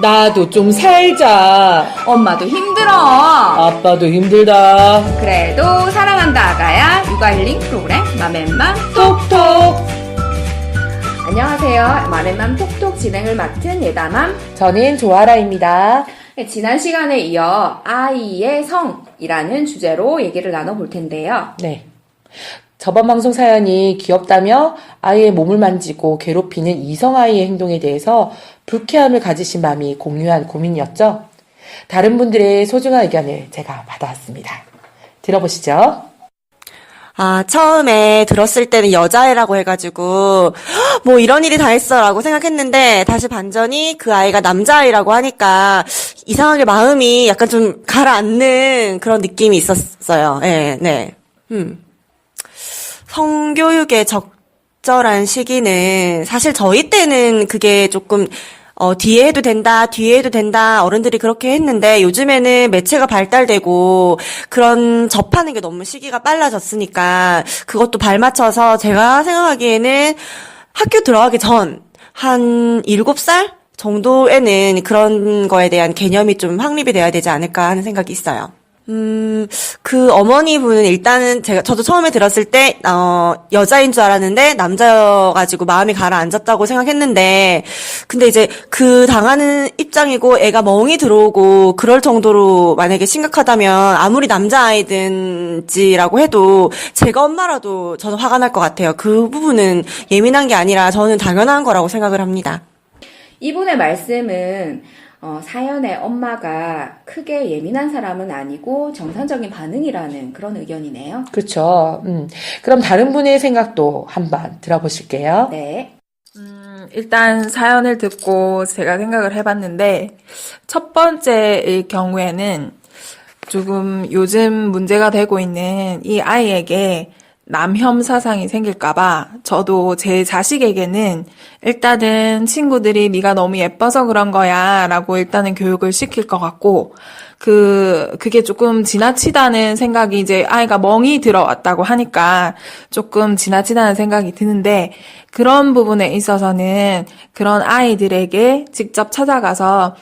나도 좀 살자. 엄마도 힘들어. 아빠도 힘들다. 그래도 사랑한다 아가야 육아 힐링 프로그램 맘앤맘 톡톡. 안녕하세요. 맘앤맘 톡톡 진행을 맡은 예다맘. 저는 조아라입니다. 네, 지난 시간에 이어 아이의 성이라는 주제로 얘기를 나눠볼 텐데요. 네. 저번 방송 사연이 귀엽다며 아이의 몸을 만지고 괴롭히는 이성아이의 행동에 대해서 불쾌함을 가지신 맘이 공유한 고민이었죠. 다른 분들의 소중한 의견을 제가 받아왔습니다. 들어보시죠. 처음에 들었을 때는 여자애라고 해가지고, 뭐 이런 일이 다 했어라고 생각했는데, 다시 반전이 그 아이가 남자아이라고 하니까, 이상하게 마음이 약간 좀 가라앉는 그런 느낌이 있었어요. 네. 성교육의 적절한 시기는, 사실 저희 때는 그게 조금, 뒤에 해도 된다, 어른들이 그렇게 했는데, 요즘에는 매체가 발달되고, 그런 접하는 게 너무 시기가 빨라졌으니까, 그것도 발맞춰서 제가 생각하기에는 학교 들어가기 전, 한 7살 정도에는 그런 거에 대한 개념이 좀 확립이 돼야 되지 않을까 하는 생각이 있어요. 그 어머니 분은 일단은 저도 처음에 들었을 때, 여자인 줄 알았는데, 남자여가지고 마음이 가라앉았다고 생각했는데, 근데 이제 그 당하는 입장이고 애가 멍이 들어오고 그럴 정도로 만약에 심각하다면 아무리 남자아이든지라고 해도 제가 엄마라도 저는 화가 날 것 같아요. 그 부분은 예민한 게 아니라 저는 당연한 거라고 생각을 합니다. 이분의 말씀은 사연의 엄마가 크게 예민한 사람은 아니고 정상적인 반응이라는 그런 의견이네요. 그렇죠. 그럼 다른 분의 생각도 한번 들어보실게요. 네. 일단 사연을 듣고 제가 생각을 해봤는데, 첫 번째의 경우에는 조금 요즘 문제가 되고 있는 이 아이에게 남혐 사상이 생길까봐 저도 제 자식에게는 일단은 친구들이 네가 너무 예뻐서 그런 거야 라고 일단은 교육을 시킬 것 같고, 그게 조금 지나치다는 생각이 이제 아이가 멍이 들어왔다고 하니까 조금 지나치다는 생각이 드는데, 그런 부분에 있어서는 그런 아이들에게 직접 찾아가서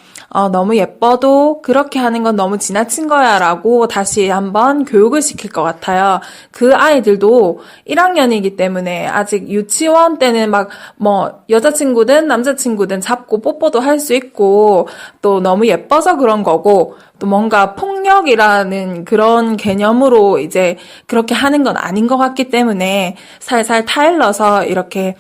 너무 예뻐도 그렇게 하는 건 너무 지나친 거야 라고 다시 한번 교육을 시킬 것 같아요. 그 아이들도 1학년이기 때문에 아직 유치원 때는 막 여자친구든 남자친구든 잡고 뽀뽀도 할 수 있고, 또 너무 예뻐서 그런 거고, 또 뭔가 폭력이라는 그런 개념으로 이제 그렇게 하는 건 아닌 것 같기 때문에 살살 타일러서 이렇게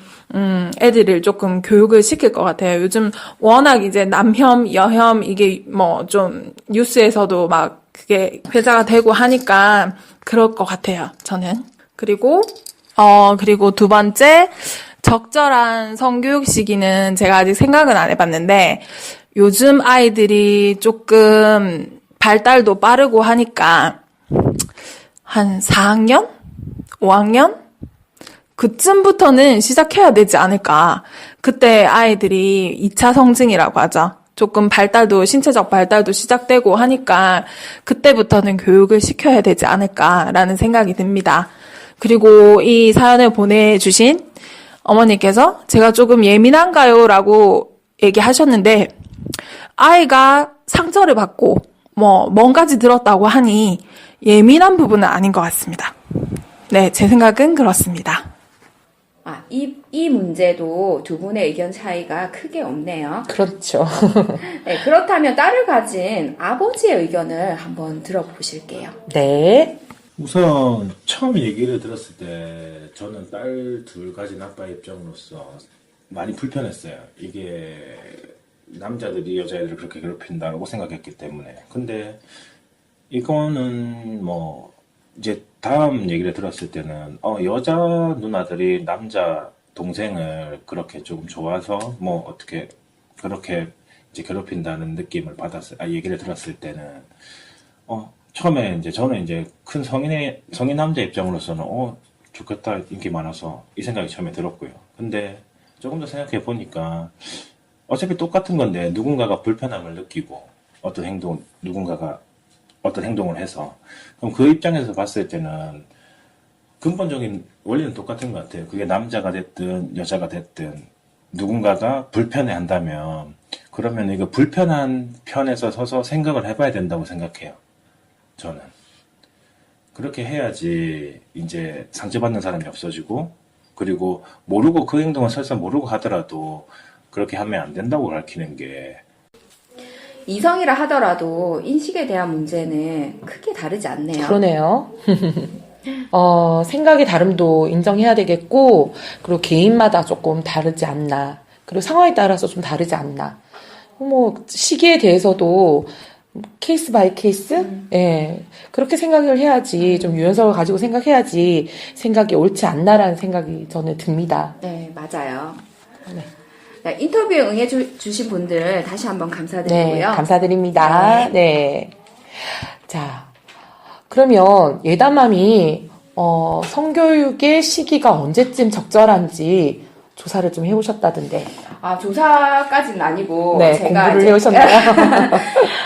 애들을 조금 교육을 시킬 것 같아요. 요즘 워낙 이제 남혐, 여혐 이게 좀 뉴스에서도 막 그게 회자가 되고 하니까 그럴 것 같아요. 저는. 그리고 두 번째, 적절한 성교육 시기는 제가 아직 생각은 안 해봤는데, 요즘 아이들이 조금 발달도 빠르고 하니까 한 4학년? 5학년? 그쯤부터는 시작해야 되지 않을까. 그때 아이들이 2차 성징이라고 하죠. 조금 신체적 발달도 시작되고 하니까 그때부터는 교육을 시켜야 되지 않을까라는 생각이 듭니다. 그리고 이 사연을 보내주신 어머니께서 제가 조금 예민한가요? 라고 얘기하셨는데, 아이가 상처를 받고 뭔가지 들었다고 하니 예민한 부분은 아닌 것 같습니다. 네, 제 생각은 그렇습니다. 이 문제도 두 분의 의견 차이가 크게 없네요. 그렇죠. 네, 그렇다면 딸을 가진 아버지의 의견을 한번 들어보실게요. 네. 우선 처음 얘기를 들었을 때 저는 딸 둘 가진 아빠 입장으로서 많이 불편했어요. 이게 남자들이 여자애들을 그렇게 괴롭힌다고 생각했기 때문에. 근데 이거는 이제 다음 얘기를 들었을 때는 여자 누나들이 남자 동생을 그렇게 조금 좋아서 어떻게 그렇게 이제 괴롭힌다는 느낌을 받았어요. 얘기를 들었을 때는 처음에 이제 저는 이제 큰 성인 남자 입장으로서는 좋겠다, 인기 많아서 이 생각이 처음에 들었고요. 근데 조금 더 생각해 보니까 어차피 똑같은 건데 누군가가 불편함을 느끼고 누군가가 어떤 행동을 해서, 그럼 그 입장에서 봤을 때는 근본적인 원리는 똑같은 것 같아요. 그게 남자가 됐든 여자가 됐든 누군가가 불편해 한다면, 그러면 이거 불편한 편에서 서서 생각을 해봐야 된다고 생각해요. 저는. 그렇게 해야지 이제 상처받는 사람이 없어지고, 그리고 모르고 그 행동을 설사 모르고 하더라도 그렇게 하면 안 된다고 가르치는 게. 이성이라 하더라도 인식에 대한 문제는 크게 다르지 않네요. 그러네요. 생각의 다름도 인정해야 되겠고, 그리고 개인마다 조금 다르지 않나. 그리고 상황에 따라서 좀 다르지 않나. 뭐, 시기에 대해서도 케이스 바이 케이스? 예. 그렇게 생각을 해야지, 좀 유연성을 가지고 생각해야지 생각이 옳지 않나라는 생각이 저는 듭니다. 네, 맞아요. 네. 네, 인터뷰에 응해주신 분들 다시 한번 네, 감사드리고요. 감사드립니다. 네. 자, 그러면 예담맘이, 성교육의 시기가 언제쯤 적절한지 조사를 좀 해오셨다던데. 아, 조사까지는 아니고 네, 제가 공부를 이제 해오셨나요?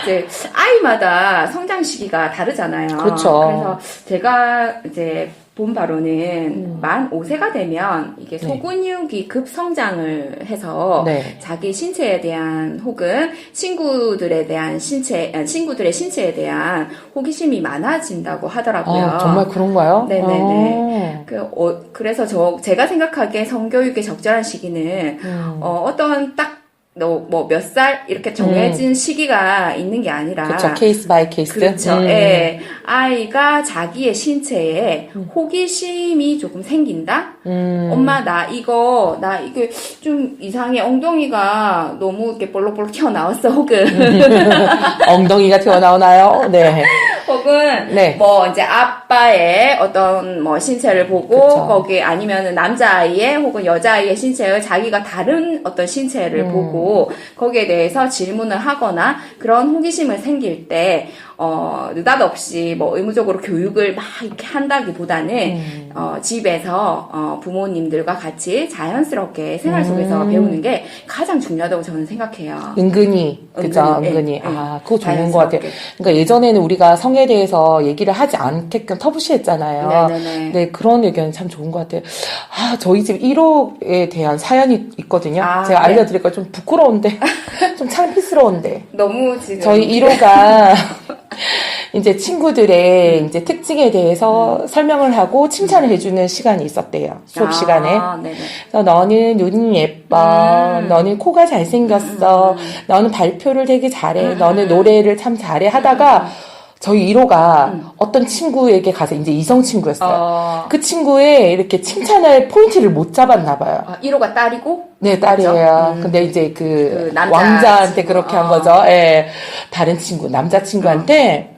이제 아이마다 성장 시기가 다르잖아요. 그렇죠. 그래서 제가 이제 본 바로는 만 5세가 되면 이게 네. 소근육이 급성장을 해서 네. 자기 신체에 대한 혹은 친구들의 신체에 대한 호기심이 많아진다고 하더라고요. 아, 정말 그런가요? 네네네. 그래서 제가 생각하기에 성교육의 적절한 시기는 어떤 딱 뭐 몇 살 이렇게 정해진 시기가 있는 게 아니라 그렇죠. 케이스 바이 케이스. 그렇죠. 예. 아이가 자기의 신체에 호기심이 조금 생긴다. 엄마 나 이거 좀 이상해. 엉덩이가 너무 이렇게 볼록볼록 튀어나왔어. 혹은 엉덩이가 튀어나오나요? 네. 혹은 네. 뭐 이제 아빠의 어떤 뭐 신체를 보고 그쵸. 거기 아니면은 남자아이의 혹은 여자아이의 신체를 자기가 다른 어떤 신체를 보고 거기에 대해서 질문을 하거나 그런 호기심을 생길 때 느닷없이 뭐 의무적으로 교육을 막 이렇게 한다기보다는 집에서 부모님들과 같이 자연스럽게 생활 속에서 배우는 게 가장 중요하다고 저는 생각해요. 은근히, 그죠? 은근히, 은근히. 예, 아, 그거 좋은 것 같아요. 자연스럽게. 그러니까 예전에는 우리가 성에 대해서 얘기를 하지 않게끔 터부시했잖아요. 네네네. 네, 그런 의견 참 좋은 것 같아요. 아, 저희 집 1호에 대한 사연이 있거든요. 아, 제가 네. 알려드릴까 좀 부끄러운데, 좀 창피스러운데. 너무 지금 저희 1호가 이제 친구들의 이제 특징에 대해서 설명을 하고 칭찬을 해주는 시간이 있었대요. 수업 시간에. 네네. 그래서 너는 눈이 예뻐. 너는 코가 잘생겼어. 너는 발표를 되게 잘해. 너는 노래를 참 잘해. 하다가 저희 1호가 어떤 친구에게 가서 이제 이성 친구였어요. 그 친구의 이렇게 칭찬할 포인트를 못 잡았나 봐요. 1호가 딸이고? 네, 딸이에요. 근데 이제 그 남자 왕자한테 친구. 그렇게 한 거죠. 예. 다른 친구, 남자 친구한테,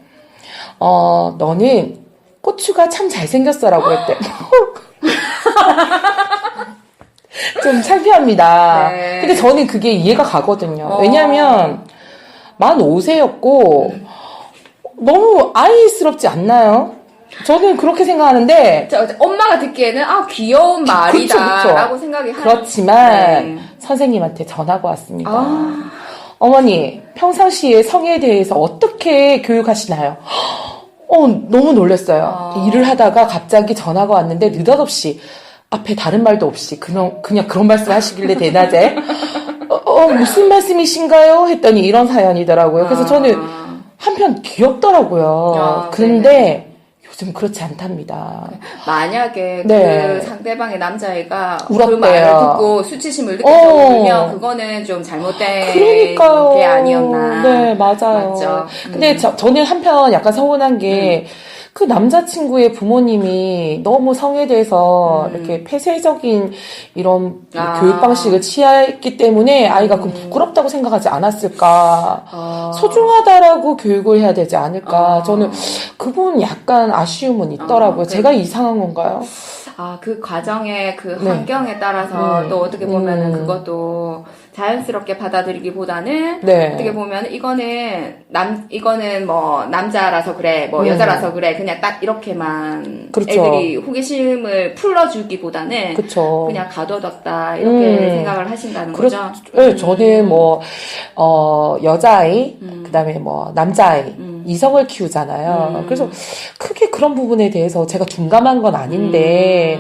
너는 고추가 참 잘생겼어라고 했대. 좀 창피합니다. 네. 근데 저는 그게 이해가 가거든요. 왜냐면, 만 5세였고, 너무 아이스럽지 않나요? 저는 그렇게 생각하는데, 엄마가 듣기에는 귀여운 말이다 그쵸. 라고 생각이 그렇지만, 네. 선생님한테 전화가 왔습니다. 어머니, 평상시에 성에 대해서 어떻게 교육하시나요? 너무 놀랐어요. 일을 하다가 갑자기 전화가 왔는데 느닷없이 앞에 다른 말도 없이 그냥 그런 말씀 하시길래 대낮에 무슨 말씀이신가요? 했더니 이런 사연이더라고요. 그래서 저는 한편 귀엽더라고요. 근데 요즘 그렇지 않답니다. 만약에 네. 그 상대방의 남자애가 울었대요. 그 말을 듣고 수치심을 느껴서 울면 그거는 좀 잘못된 그러니까요. 게 아니었나. 네, 맞아요. 맞죠. 근데 저는 한편 약간 서운한 게, 그 남자친구의 부모님이 너무 성에 대해서 이렇게 폐쇄적인 이런 교육 방식을 취했기 때문에 아이가 그럼 부끄럽다고 생각하지 않았을까. 소중하다라고 교육을 해야 되지 않을까. 저는 그 부분 약간 아쉬움은 있더라고요. 제가 이상한 건가요? 그 과정의 그 네. 환경에 따라서 또 어떻게 보면은 그것도 자연스럽게 받아들이기보다는 네. 어떻게 보면 이거는 뭐 남자라서 그래, 뭐 여자라서 그래, 그냥 딱 이렇게만 그렇죠. 애들이 호기심을 풀어주기보다는 그쵸. 그냥 가둬뒀다 이렇게 생각을 하신다는 거죠. 네, 저는 뭐, 여자아이, 그 다음에 뭐, 남자아이, 이성을 키우잖아요. 그래서 크게 그런 부분에 대해서 제가 둔감한 건 아닌데,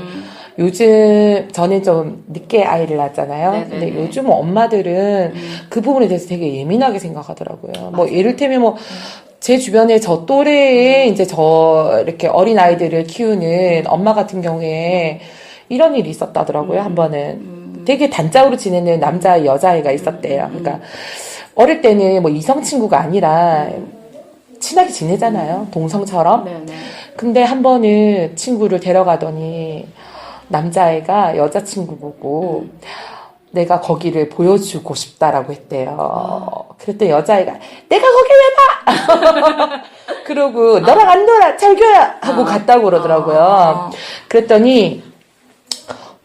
요즘 저는 좀 늦게 아이를 낳았잖아요. 네네네. 근데 요즘 엄마들은 그 부분에 대해서 되게 예민하게 생각하더라고요. 뭐 이를테면 뭐 제 주변에 저 또래의 이제 저 이렇게 어린 아이들을 키우는 엄마 같은 경우에 이런 일이 있었다더라고요. 한 번은 되게 단짝으로 지내는 남자 여자아이가 있었대요. 그러니까 어릴 때는 뭐 이성 친구가 아니라 친하게 지내잖아요. 동성처럼. 네네. 근데 한 번은 친구를 데려가더니 남자애가 여자친구 보고 내가 거기를 보여주고 싶다라고 했대요. 그랬더니 여자애가 내가 거기 왜 봐! 그러고 너랑 안 놀아! 잘교야! 하고 갔다고 그러더라고요. 그랬더니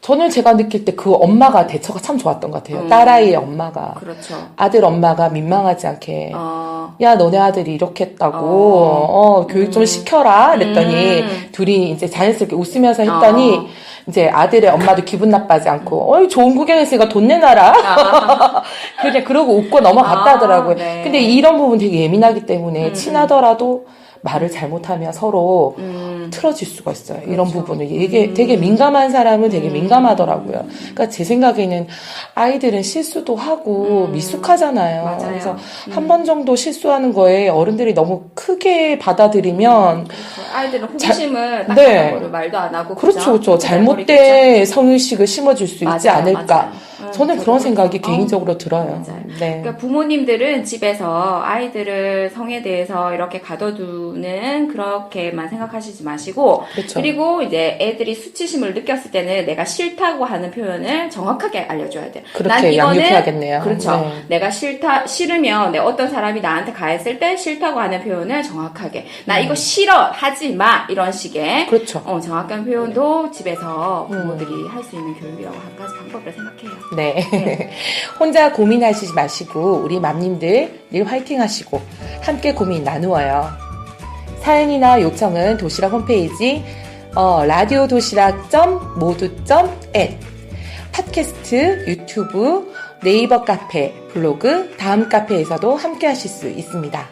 저는 제가 느낄 때 그 엄마가 대처가 참 좋았던 것 같아요. 딸아이의 엄마가. 그렇죠. 아들 엄마가 민망하지 않게 어, 야, 너네 아들이 이렇게 했다고, 교육 좀 시켜라. 그랬더니, 둘이 이제 자연스럽게 웃으면서 했더니, 이제 아들의 엄마도 기분 나빠지 않고, 어이, 좋은 구경했으니까 돈 내놔라. 그냥 그러고 웃고 넘어갔다 하더라고요. 네. 근데 이런 부분 되게 예민하기 때문에, 친하더라도 말을 잘못하면 서로 틀어질 수가 있어요. 이런 부분을. 이게 되게 민감한 사람은 되게 민감하더라고요. 그러니까 제 생각에는 아이들은 실수도 하고 미숙하잖아요. 맞아요. 그래서 한 번 정도 실수하는 거에 어른들이 너무 크게 받아들이면 아이들은 호기심을 딱 네. 하는 거를 말도 안 하고 그렇죠, 그렇죠. 그냥 잘못된 성의식을 심어줄 수 있지 맞아요, 않을까. 맞아요. 저는 그런 생각이 그렇죠. 개인적으로 들어요. 맞아요. 네. 그러니까 부모님들은 집에서 아이들을 성에 대해서 이렇게 가둬두는 그렇게만 생각하시지 마시고 그렇죠. 그리고 이제 애들이 수치심을 느꼈을 때는 내가 싫다고 하는 표현을 정확하게 알려줘야 돼요. 그렇게 양육해야겠네요. 그렇죠. 네. 내가 싫으면 어떤 사람이 나한테 가했을 때 싫다고 하는 표현을 정확하게 나 이거 싫어 하지 마 이런 식의 그렇죠. 정확한 표현도 집에서 부모들이 할 수 있는 교육이라고 한 가지 방법을 생각해요. 네. 혼자 고민하시지 마시고 우리 맘님들 늘 화이팅 하시고 함께 고민 나누어요. 사연이나 요청은 도시락 홈페이지 라디오 도시락.모두.n 팟캐스트, 유튜브, 네이버 카페, 블로그, 다음 카페에서도 함께 하실 수 있습니다.